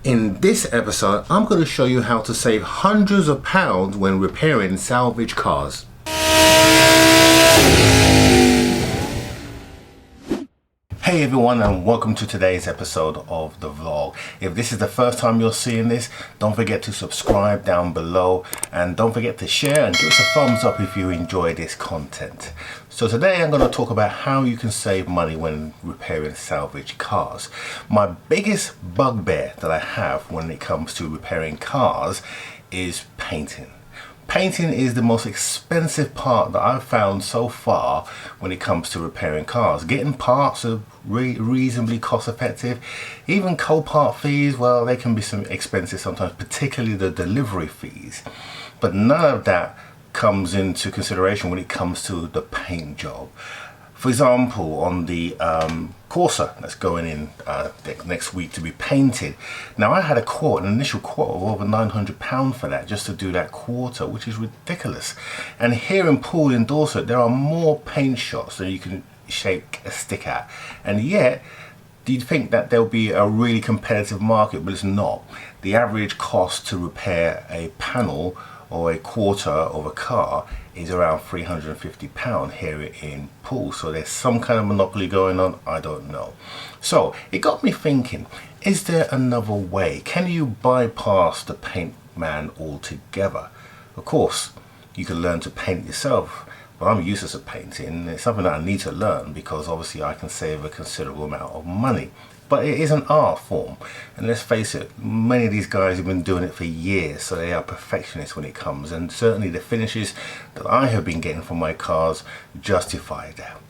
In this episode, I'm going to show you how to save hundreds of pounds when repairing salvage cars. Hey everyone, and welcome to today's episode of the vlog. If this is the first time you're seeing this, don't forget to subscribe down below and don't forget to share and give us a thumbs up if you enjoy this content. So today I'm going to talk about how you can save money when repairing salvage cars. My biggest bugbear that I have when it comes to repairing cars is painting. Painting is the most expensive part that I've found so far when it comes to repairing cars. Getting parts are reasonably cost effective. Even Copart fees, well, they can be some expensive sometimes, particularly the delivery fees. But none of that comes into consideration when it comes to the paint job. For example, on the Corsa that's going in next week to be painted. Now I had an initial quote of over £900 for that, just to do that quarter, which is ridiculous. And here in Poole in Dorset, there are more paint shops than you can shake a stick at. And yet, you'd think that there'll be a really competitive market, but it's not. The average cost to repair a panel or a quarter of a car is around £350 here in Poole. So there's some kind of monopoly going on, I don't know. So it got me thinking, is there another way? Can you bypass the paint man altogether? Of course, you can learn to paint yourself, but I'm useless at painting. It's something that I need to learn because obviously I can save a considerable amount of money. But it is an art form, and let's face it, many of these guys have been doing it for years, so they are perfectionists when it comes, and certainly the finishes that I have been getting from my cars justify that.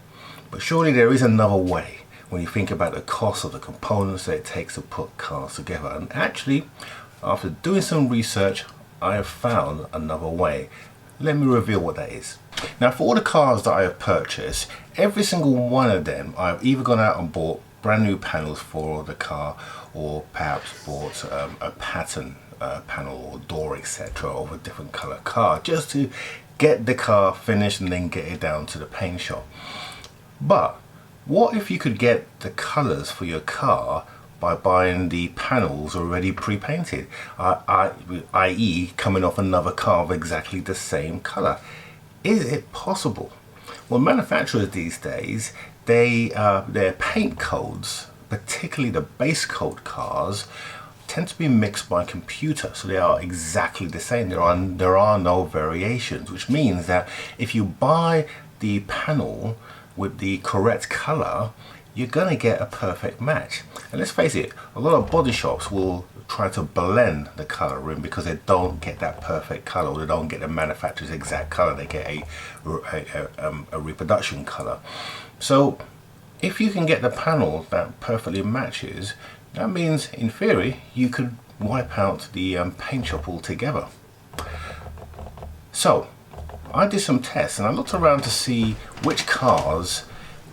But surely there is another way when you think about the cost of the components that it takes to put cars together. And actually, after doing some research, I have found another way. Let me reveal what that is. Now, for all the cars that I have purchased, every single one of them I've either gone out and bought brand new panels for the car, or perhaps bought a pattern panel or door, etc., of a different color car, just to get the car finished and then get it down to the paint shop. But what if you could get the colors for your car by buying the panels already pre-painted, i.e. coming off another car of exactly the same color? Is it possible? Well, manufacturers these days, their paint codes, particularly the base coat cars, tend to be mixed by computer, so they are exactly the same. There are no variations, which means that if you buy the panel with the correct color, you're gonna get a perfect match. And let's face it, a lot of body shops will try to blend the color in because they don't get that perfect color, or they don't get the manufacturer's exact color. They get a reproduction color. So if you can get the panel that perfectly matches, that means in theory you could wipe out the paint shop altogether. So I did some tests and I looked around to see which cars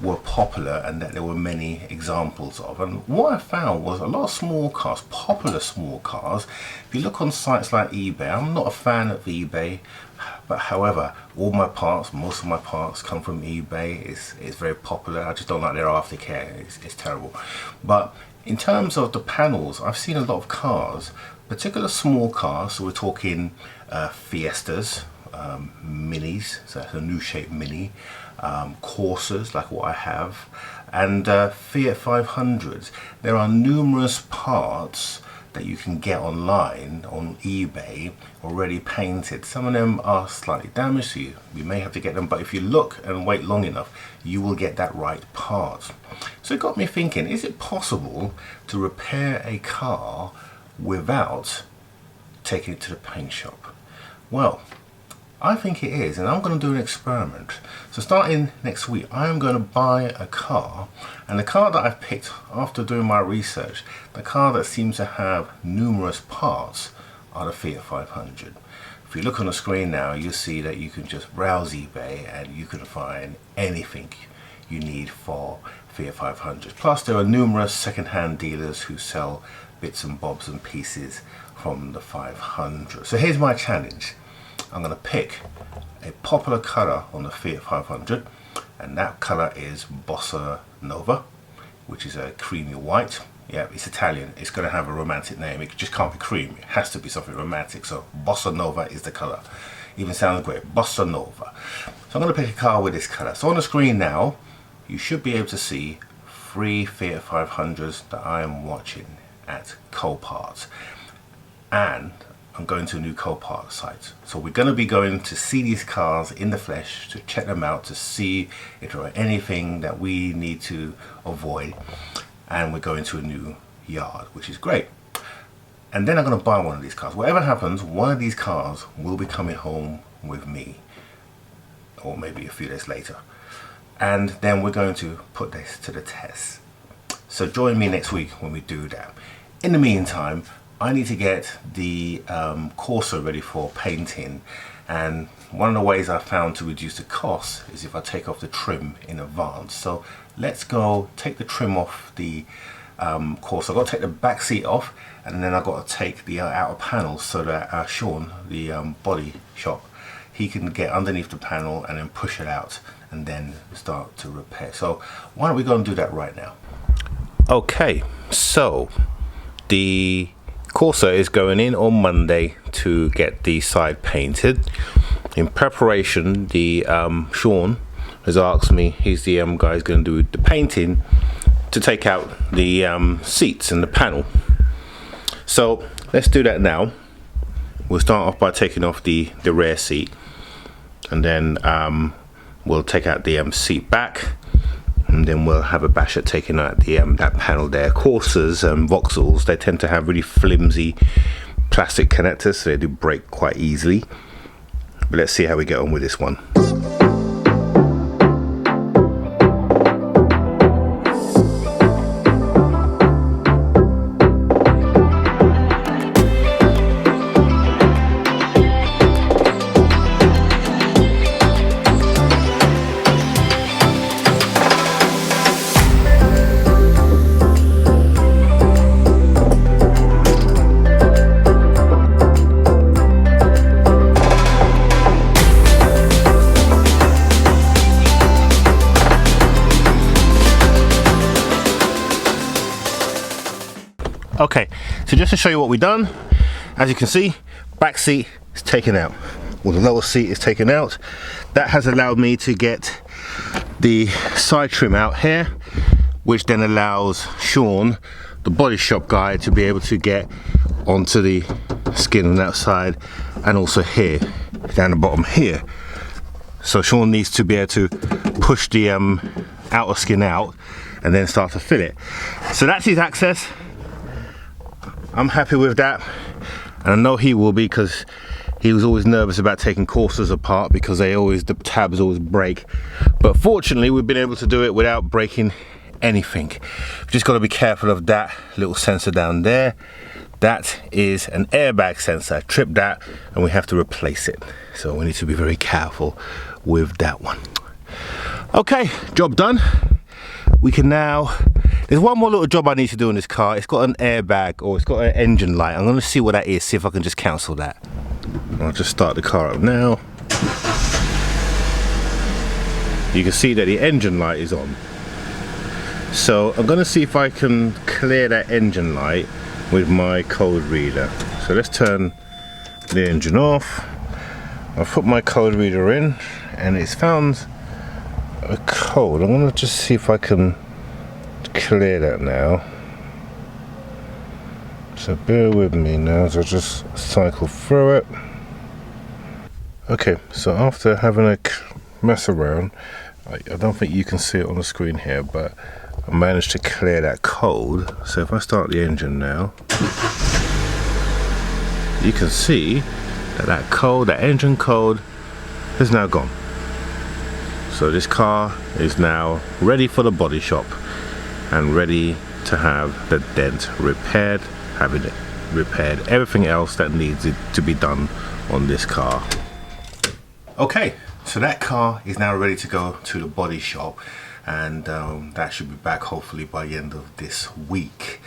were popular and that there were many examples of, and what I found was a lot of small cars, popular small cars. If you look on sites like eBay, I'm not a fan of eBay, but however, most of my parts come from eBay. It's very popular. I just don't like their aftercare. It's terrible. But in terms of the panels, I've seen a lot of cars, particular small cars, so we're talking Fiestas, Minis, so that's a new shape Mini, Corsas like what I have, and Fiat 500s. There are numerous parts that you can get online on eBay already painted. Some of them are slightly damaged, so you may have to get them, but if you look and wait long enough, you will get that right part. So it got me thinking, is it possible to repair a car without taking it to the paint shop? Well, I think it is, and I'm going to do an experiment. So starting next week, I am going to buy a car, and the car that I've picked after doing my research, the car that seems to have numerous parts, are the Fiat 500. If you look on the screen now, you'll see that you can just browse eBay and you can find anything you need for Fiat 500. Plus there are numerous second-hand dealers who sell bits and bobs and pieces from the 500. So here's my challenge. I'm going to pick a popular color on the Fiat 500, and that color is Bossa Nova, which is a creamy white. Yeah, it's Italian. It's going to have a romantic name. It just can't be cream. It has to be something romantic. So Bossa Nova is the color. Even sounds great. Bossa Nova. So I'm going to pick a car with this color. So on the screen now, you should be able to see 3 Fiat 500s that I am watching at Copart. And I'm going to a new Copart site. So we're going to be going to see these cars in the flesh, to check them out, to see if there are anything that we need to avoid. And we're going to a new yard, which is great. And then I'm going to buy one of these cars. Whatever happens, one of these cars will be coming home with me, or maybe a few days later. And then we're going to put this to the test. So join me next week when we do that. In the meantime, I need to get the Corsa ready for painting, and one of the ways I found to reduce the cost is if I take off the trim in advance. So let's go take the trim off the Corsa. I've got to take the back seat off, and then I've got to take the outer panel so that Sean, the body shop, he can get underneath the panel and then push it out and then start to repair. So why don't we go and do that right now? Okay, so the Corsa is going in on Monday to get the side painted. In preparation, the Sean has asked me, he's the guy who's going to do the painting, to take out the seats and the panel. So let's do that now. We'll start off by taking off the rear seat, and then we'll take out the seat back, and then we'll have a bash at taking out the that panel there. Corsas and Vauxhalls, they tend to have really flimsy plastic connectors, so they do break quite easily. But let's see how we get on with this one. Okay, so just to show you what we've done, as you can see, back seat is taken out, or the lower seat is taken out. That has allowed me to get the side trim out here, which then allows Sean, the body shop guy, to be able to get onto the skin on that side, and also here, down the bottom here. So Sean needs to be able to push the outer skin out and then start to fill it. So that's his access. I'm happy with that, and I know he will be, because he was always nervous about taking Corsas apart because the tabs always break. But fortunately, we've been able to do it without breaking anything. We've just got to be careful of that little sensor down there. That is an airbag sensor. I tripped that and we have to replace it. So we need to be very careful with that one. Okay, job done. We can now, there's one more little job I need to do in this car. It's got an airbag, or it's got an engine light. I'm going to see what that is, see if I can just cancel that. I'll just start the car up now. You can see that the engine light is on. So I'm going to see if I can clear that engine light with my code reader. So let's turn the engine off. I've put my code reader in and it's found a code. I'm going to just see if I can clear that now. So bear with me now as I just cycle through it. Okay, so after having a mess around, I don't think you can see it on the screen here, but I managed to clear that code. So if I start the engine now, you can see that that engine code is now gone. So this car is now ready for the body shop and ready to have the dent repaired, having it repaired, everything else that needs to be done on this car. Okay, so that car is now ready to go to the body shop, and that should be back hopefully by the end of this week.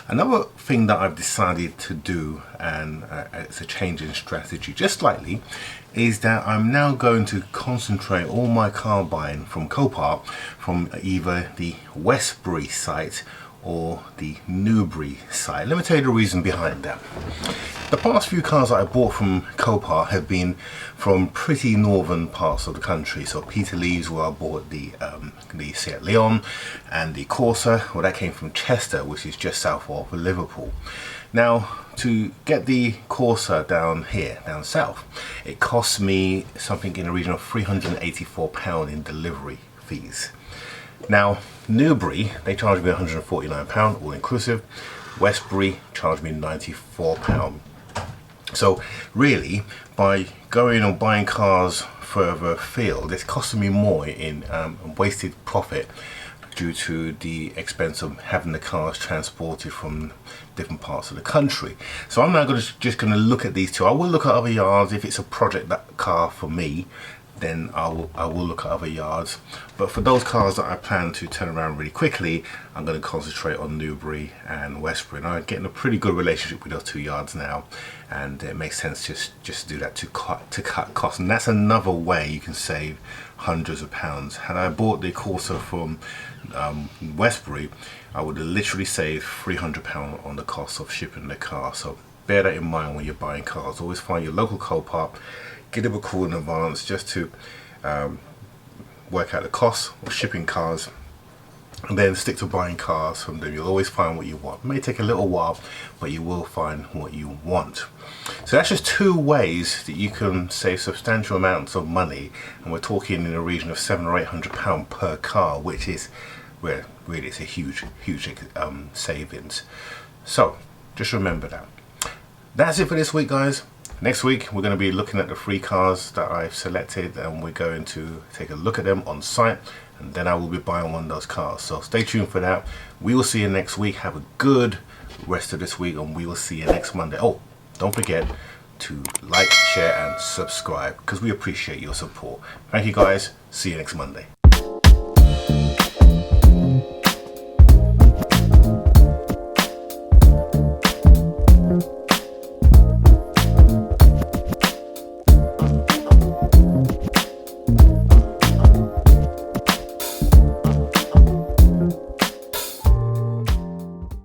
Another thing that I've decided to do, and it's a change in strategy just slightly, is that I'm now going to concentrate all my car buying from Copart from either the Westbury site or the Newbury side. Let me tell you the reason behind that. The past few cars that I bought from Copart have been from pretty northern parts of the country. So Peterlee's, where I bought the Seat Leon, and the Corsa, well, that came from Chester, which is just south of Liverpool. Now, to get the Corsa down here, down south, it cost me something in the region of £384 in delivery fees. Now, Newbury, they charged me £149 all inclusive. Westbury charged me £94. So really, by going or buying cars further afield, it's costing me more in wasted profit due to the expense of having the cars transported from different parts of the country. So I'm now just going to look at these two. I will look at other yards. If it's a project that car for me, then I will look at other yards. But for those cars that I plan to turn around really quickly, I'm going to concentrate on Newbury and Westbury. And I'm getting a pretty good relationship with those two yards now, and it makes sense just to do that to cut costs. And that's another way you can save hundreds of pounds. Had I bought the Corsa from Westbury, I would have literally saved £300 on the cost of shipping the car. So bear that in mind when you're buying cars. Always find your local Copart, give them a call in advance just to work out the cost of shipping cars, and then stick to buying cars from them. You'll always find what you want. It may take a little while, but you will find what you want. So that's just two ways that you can save substantial amounts of money, and we're talking in the region of £700 or £800 per car, which is where really it's a huge savings. So just remember that. That's it for this week, guys. Next week we're going to be looking at the 3 cars that I've selected, and we're going to take a look at them on site, and then I will be buying one of those cars. So stay tuned for that. We will see you next week. Have a good rest of this week, and we will see you next Monday. Oh, don't forget to like, share and subscribe, because we appreciate your support. Thank you guys. See you next Monday.